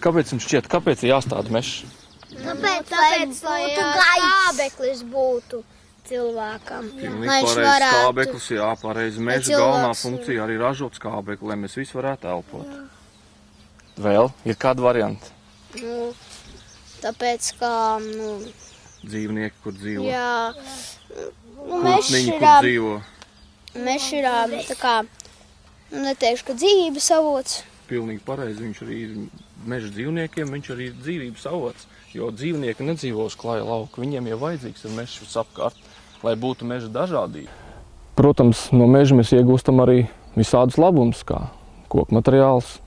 Kāpēc jums šķiet, kāpēc ir jāstāda mežs? Tāpēc, lai skābeklis būtu cilvēkam. Pilnīgi pareizi skābeklis, jā, pareizi. Meža galvenā funkcija arī ražot skābekli, lai mēs visi varētu elpot. Vēl ir kāda varianta? Nu, tāpēc, kā, dzīvnieki, kur dzīvo. Jā. Kūtniņi, kur dzīvo. Mežs ir, tā kā, neteikšu, ka dzīvības avots. Pilnīgi pareizi, viņš arī ir meža dzīvniekiem, viņš arī ir dzīvības avots, jo dzīvnieki nedzīvo uz klāja lauka, viņiem jau vajadzīgs ir mežs visapkārt, lai būtu meža dažādība. Protams, no meža mēs iegūstam arī visādus labumus, kā koku materiāls,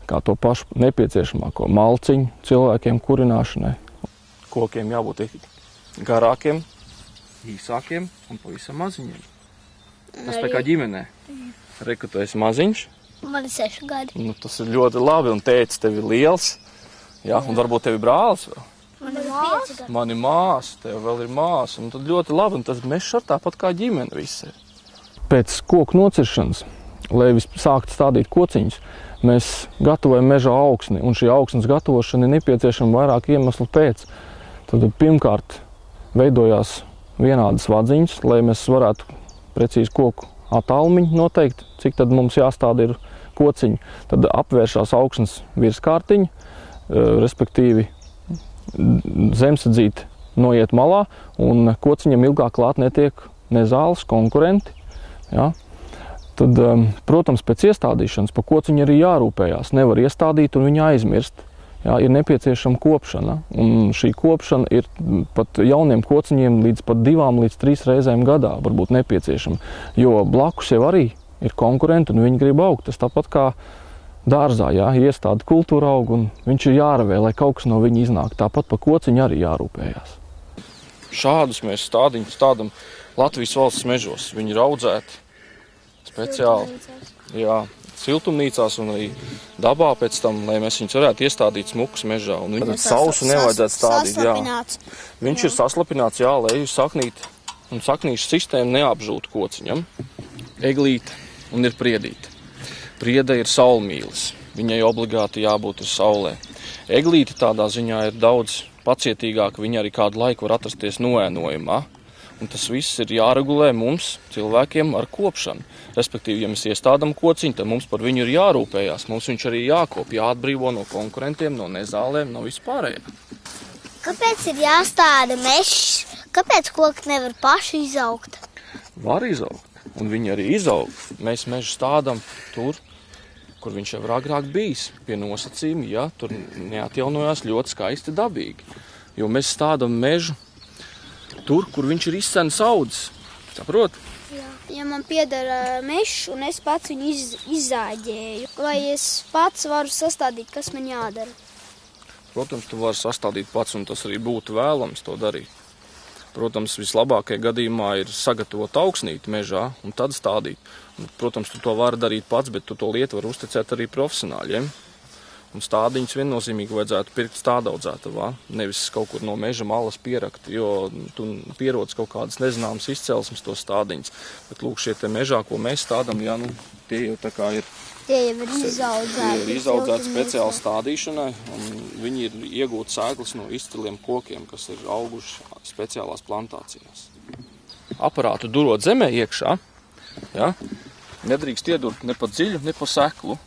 kā to pašu nepieciešamāko malciņu cilvēkiem kurināšanai. Kokiem jābūt garākiem, īsākiem un pavisam maziņiem. Tas tā kā ģimenē. Reku, tu esi maziņš. Man ir 6 gadi. Nu, tas ir ļoti labi, un tētis tev ir liels. Jā, un varbūt tev ir brālis vēl. Man ir 5 gadi. Man ir māsa, tev vēl ir māsa. Un tad ļoti labi, un tas mežs ar tāpat kā ģimene visi ir. Pēc koku nociršanas, lai sāktu stādīt kociņus, mēs gatavojam meža augsni, un šī augsnes gatavošana ir nepieciešama vairāk iemeslu pēc. Tad pirmkārt veidojās vienādas vadziņas, lai mēs varētu precīzi koku attālumiņu noteikt, cik tad mums jāstāda ir kociņi. Tad apvēršās augsnes virskārtiņa, respektīvi zemsadzīte noiet malā, un kociņam ilgāk klāt netiek ne zāles konkurenti. Ja? Tad, protams, pēc iestādīšanas pa kociņu arī jārūpējās. Nevar iestādīt un viņu aizmirst. Jā, ir nepieciešama kopšana, un šī kopšana ir pat jauniem kociņiem līdz pat 2 līdz 3 reizēm gadā varbūt nepieciešama, jo blakus jau arī ir konkurenti un viņi grib augt. Tas tāpat kā dārzā, jā, iestāda kultūra aug un viņš ir jāravē, lai kaut kas no viņa iznāk. Tāpat pa kociņu arī jārūpējās. Šādus mēs stādiņus stādam Latvijas valsts mežos. Viņi ir audzēti speciāli, jā, siltumnīcās un arī dabā pēc tam, lai mēs viņus varētu iestādīt smukus mežā. Un viņu sausu nevajadzētu stādīt, jā. Viņš ir saslapināts, jā, lai saknīt un saknīšu sistēmu neapžūtu kociņam. Eglīte un ir priedīte. Priede ir saulmīlis. Viņai obligāti jābūt ir saulē. Eglīte tādā ziņā ir daudz pacietīgāka, viņa arī kādu laiku var atrasties noēnojumā. Un tas viss ir jāregulē mums, cilvēkiem, ar kopšanu. Respektīvi, ja mēs iestādam kociņu, tad mums par viņu ir jārūpējās. Mums viņš arī jākop, jāatbrīvo no konkurentiem, no nezālēm, no vispārējā. Kāpēc ir jāstāda mežs? Kāpēc koki nevar paši izaugt? Var izaugt, un viņi arī izaug. Mēs mežu stādam tur, kur viņš jau agrāk bijis, pie nosacījuma, ja tur neatjaunojās ļoti skaisti dabīgi. Jo mēs stādam mežu tur, kur viņš ir izsens audzis. Saprot? Jā. Ja man pieder mežs un es pats viņu izzāģēju, vai es pats varu sastādīt, kas man jādara? Protams, tu vari sastādīt pats, un tas arī būtu vēlams to darīt. Protams, vislabākajā gadījumā ir sagatavot augsnīti mežā un tad stādīt. Protams, tu to vari darīt pats, bet tu to lietu var uzticēt arī profesionāļiem. Un stādiņus viennozīmīgi vajadzētu pirkt stādaudzētavā, nevis kaut kur no meža malas pierakt, jo tu pierodz kaut kādas nezināmas izcelsmes to stādiņus. Bet lūk, šie te mežā, ko mēs stādam, jā, nu, tie jau tā kā ir... Tie jau ir izaudzēti. Tie ir izaudzēti speciāli stādīšanai, un viņi ir iegūti sēklas no izciliem kokiem, kas ir auguši speciālās plantācijās. Aparātu durot zemē iekšā, jā, nedrīkst iedurt ne pa dziļu, ne pa seklu.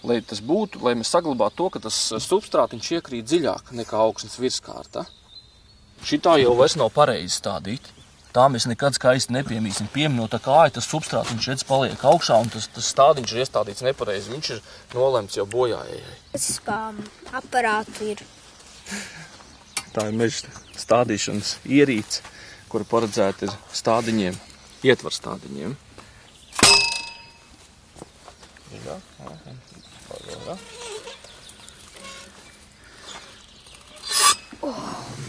Lai tas būtu, lai mēs saglabātu to, ka tas substrātiņš iekrīt dziļāk nekā augsnes virskārta. Šitā jau vairs nav pareizi stādīt. Tā mēs nekad skaisti nepiemīsim. Pieminot tā kā tas substrātiņš redz paliek augšā un tas stādiņš ir iestādīts nepareizi. Viņš ir nolemts jau bojājai. Tas kā aparātu ir. Tā ir meža stādīšanas ierīce, kura paredzēta ir stādiņiem, ietvar stādiņiem. Jā.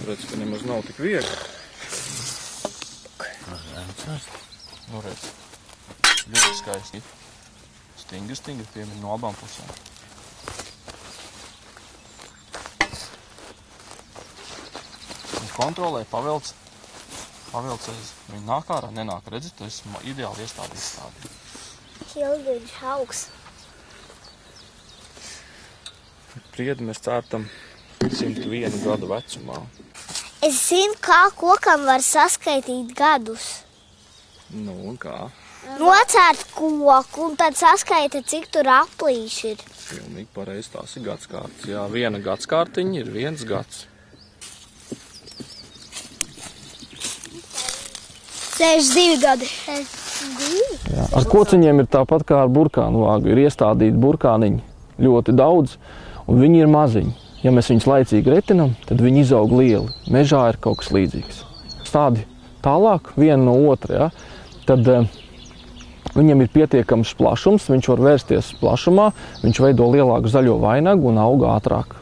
Redz, ka nemaz nav tik viegli. Nu, redz. Ļoti skaisti. Stingri piemēr no abām pusēm. Un kontrolē, pavelc aiz. Viņi nāk ārā, nenāk. Redzi, tu esi ideāli iestādījis stādīt. Ilgi viņš augs. spriedi mēs cērtam 101 gadu vecumā. Es zinu, kā kokam var saskaitīt gadus. Nu, un kā? Nocērt koku un tad saskaita, cik tur aplīši ir. Pilnīgi pareizi, tās ir gadskārtas. Jā, viena gadskārtiņa ir 1 gads. 62 gadi. Jā, ar kociņiem ir tāpat kā ar burkānu vāgu. Ir iestādīti burkāniņi ļoti daudz, un viņi ir maziņi. Ja mēs viņus laicīgi retinam, tad viņi izaug lieli. Mežā ir kaut kas līdzīgs. Stādi tālāk, viena no otra, ja? Tad viņam ir pietiekams plašums, viņš var vērsties plašumā, viņš veido lielāku zaļo vainagu un aug ātrāk.